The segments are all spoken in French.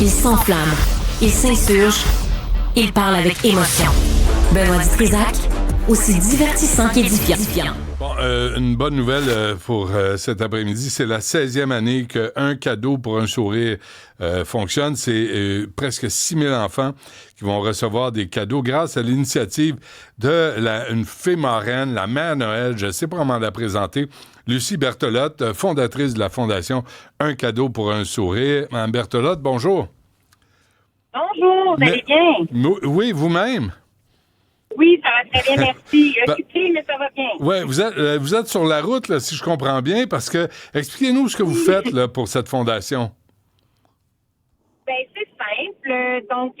Il s'enflamme, il s'insurge, il parle avec émotion. Benoît Dutrisac, aussi divertissant qu'édifiant. Bon, une bonne nouvelle pour cet après-midi, c'est la 16e année qu'un cadeau pour un sourire fonctionne. C'est presque 6 000 enfants qui vont recevoir des cadeaux grâce à l'initiative une fée marraine, la Mère Noël, je sais pas comment la présenter, Lucie Bertolotte, fondatrice de la fondation Un cadeau pour un sourire. Mme Bertolotte, bonjour. Bonjour, vous allez bien? Oui, vous-même? Oui, ça va très bien, merci. Occupé, mais ça va bien. Oui, vous êtes sur la route, là, si je comprends bien, parce que expliquez-nous ce que vous faites là, pour cette fondation. Ben, c'est simple. Donc,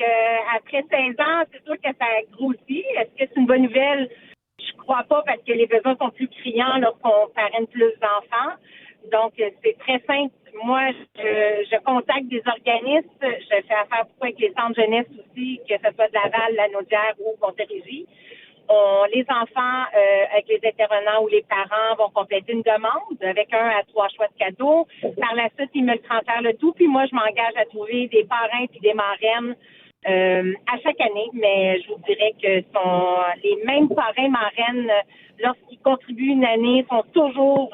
après 16 ans, c'est sûr que ça grossit. Est-ce que c'est une bonne nouvelle? Je crois pas, parce que les besoins sont plus criants lorsqu'on parraine plus d'enfants. Donc, c'est très simple. Moi, je contacte des organismes. Je fais affaire beaucoup avec les centres jeunesse aussi, que ce soit de Laval, La Naudière ou Montérégie. Les enfants, avec les intervenants ou les parents, vont compléter une demande avec 1 à 3 choix de cadeaux. Par la suite, ils me le transfèrent le tout. Puis moi, je m'engage à trouver des parrains puis des marraines à chaque année. Mais je vous dirais que sont les mêmes parrains, marraines, lorsqu'ils contribuent une année, sont toujours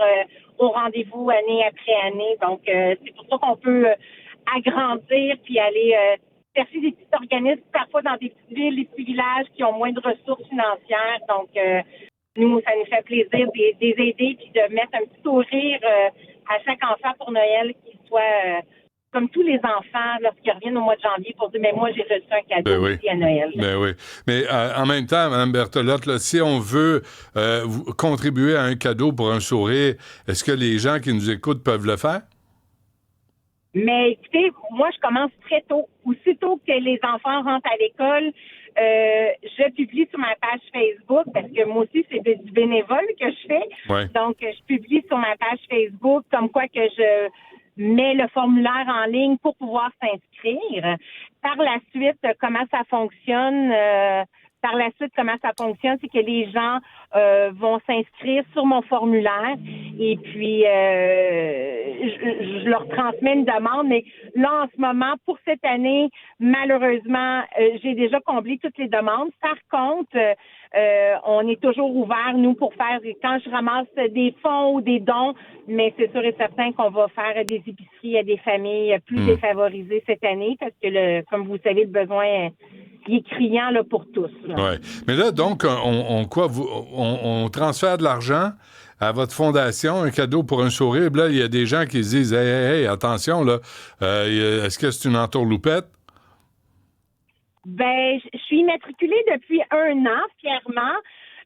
au rendez-vous année après année. Donc, c'est pour ça qu'on peut agrandir puis aller chercher des petits organismes, parfois dans des petites villes, des petits villages qui ont moins de ressources financières. Donc, nous, ça nous fait plaisir de les aider puis de mettre un petit sourire à chaque enfant pour Noël, qu'il soit comme tous les enfants lorsqu'ils reviennent au mois de janvier pour dire « Mais moi, j'ai reçu un cadeau aussi à Noël. » Ben oui. Mais en même temps, Mme Bertolotte, là, si on veut contribuer à un cadeau pour un sourire, est-ce que les gens qui nous écoutent peuvent le faire? Mais écoutez, moi, je commence très tôt. Aussitôt que les enfants rentrent à l'école, je publie sur ma page Facebook, parce que moi aussi, c'est du bénévole que je fais. Ouais. Donc, je publie sur ma page Facebook comme quoi que je mets le formulaire en ligne pour pouvoir s'inscrire. Par la suite, comment ça fonctionne? C'est que les gens vont s'inscrire sur mon formulaire et puis je leur transmets une demande. Mais là, en ce moment, pour cette année, malheureusement, j'ai déjà comblé toutes les demandes. Par contre, on est toujours ouvert, nous, pour faire, quand je ramasse des fonds ou des dons, mais c'est sûr et certain qu'on va faire des épiceries à des familles plus défavorisées cette année parce que, comme vous savez, le besoin il est criant là, pour tous. Oui. Mais là, donc, on transfère de l'argent à votre fondation, un cadeau pour un sourire. Là, il y a des gens qui se disent hey, attention, là, est-ce que c'est une entourloupette? Ben, je suis immatriculée depuis 1 an, fièrement.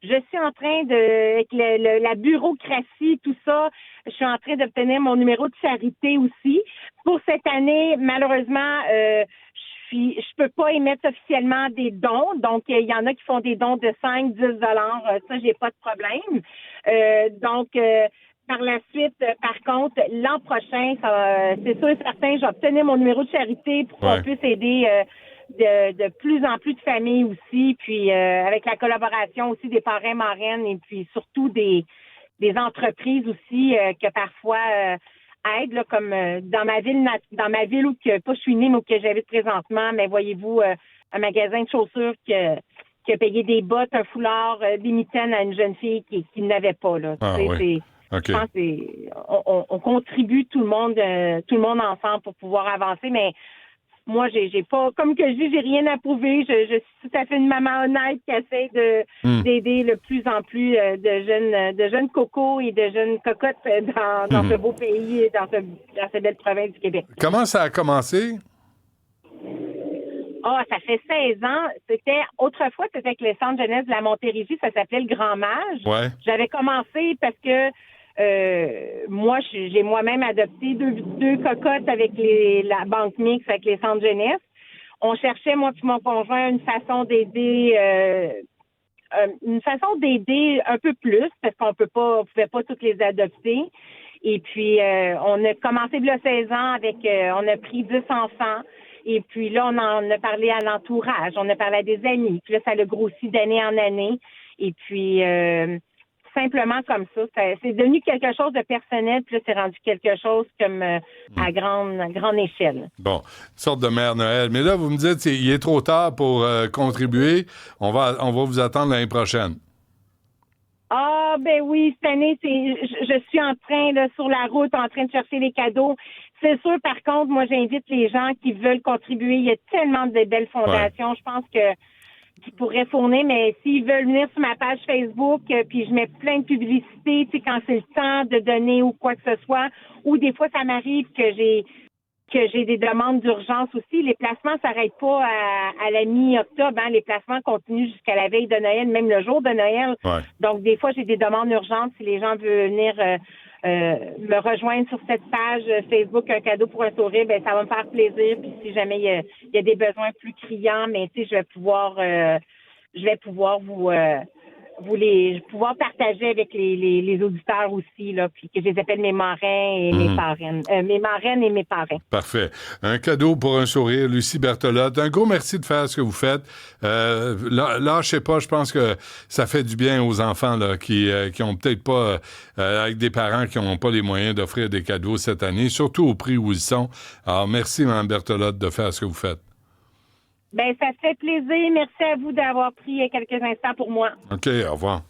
Je suis en train avec la bureaucratie, tout ça, je suis en train d'obtenir mon numéro de charité aussi. Pour cette année, malheureusement, je peux pas émettre officiellement des dons. Donc, il y en a qui font des dons de 5, 10 $. Ça, j'ai pas de problème. Par la suite, par contre, l'an prochain, c'est sûr et certain, j'ai obtenu mon numéro de charité pour qu'on puisse aider de plus en plus de familles aussi, puis avec la collaboration aussi des parrains, marraines et puis surtout des entreprises aussi que parfois aident, là, comme dans ma ville où pas je suis née, mais où que j'habite présentement, mais voyez-vous, un magasin de chaussures qui a payé des bottes, un foulard, des mitaines à une jeune fille qui n'avait pas, là. Okay. Je pense que on contribue tout le monde ensemble pour pouvoir avancer, mais moi, j'ai pas, comme que je dis, j'ai rien à prouver. Je suis tout à fait une maman honnête qui essaie d'aider de plus en plus de jeunes cocos et de jeunes cocottes dans ce beau pays et dans cette belle province du Québec. Comment ça a commencé? Ça fait 16 ans. Autrefois, c'était avec le centre jeunesse de la Montérégie, ça s'appelait le Grand Mage. Ouais. J'avais commencé parce que moi, j'ai moi-même adopté deux cocottes avec la banque mixte, avec les centres jeunesse. On cherchait, moi puis mon conjoint, une façon d'aider un peu plus, parce qu'on pouvait pas toutes les adopter. Et puis, on a commencé il y a 16 ans on a pris 10 enfants. Et puis là, on en a parlé à l'entourage, on a parlé à des amis. Puis là, ça a grossi d'année en année. Et puis, simplement comme ça. C'est devenu quelque chose de personnel, puis là, c'est rendu quelque chose comme à grande échelle. Bon, une sorte de Mère Noël. Mais là, vous me dites, il est trop tard pour contribuer. On va vous attendre l'année prochaine. Ah, ben oui, cette année, je suis en train, là, sur la route, en train de chercher les cadeaux. C'est sûr, par contre, moi, j'invite les gens qui veulent contribuer. Il y a tellement de belles fondations. Je pense qu'ils pourraient fournir, mais s'ils veulent venir sur ma page Facebook, puis je mets plein de publicités, tu sais, quand c'est le temps de donner ou quoi que ce soit, ou des fois, ça m'arrive que j'ai des demandes d'urgence aussi. Les placements s'arrêtent pas à la mi-octobre. Hein. Les placements continuent jusqu'à la veille de Noël, même le jour de Noël. Ouais. Donc, des fois, j'ai des demandes urgentes. Si les gens veulent venir me rejoindre sur cette page Facebook, un cadeau pour un sourire, ben ça va me faire plaisir. Puis si jamais il y a des besoins plus criants, mais tu sais, je vais pouvoir pouvoir partager avec les auditeurs aussi, là, puis que je les appelle mes marrains et mes parraines. Mes marraines et mes parrains. Parfait. Un cadeau pour un sourire, Lucie Berthelot. Un gros merci de faire ce que vous faites. Là, je sais pas, je pense que ça fait du bien aux enfants là, qui ont peut-être pas, avec des parents qui n'ont pas les moyens d'offrir des cadeaux cette année, surtout au prix où ils sont. Alors, merci, Mme Berthelot, de faire ce que vous faites. Ben, ça fait plaisir. Merci à vous d'avoir pris quelques instants pour moi. OK, au revoir.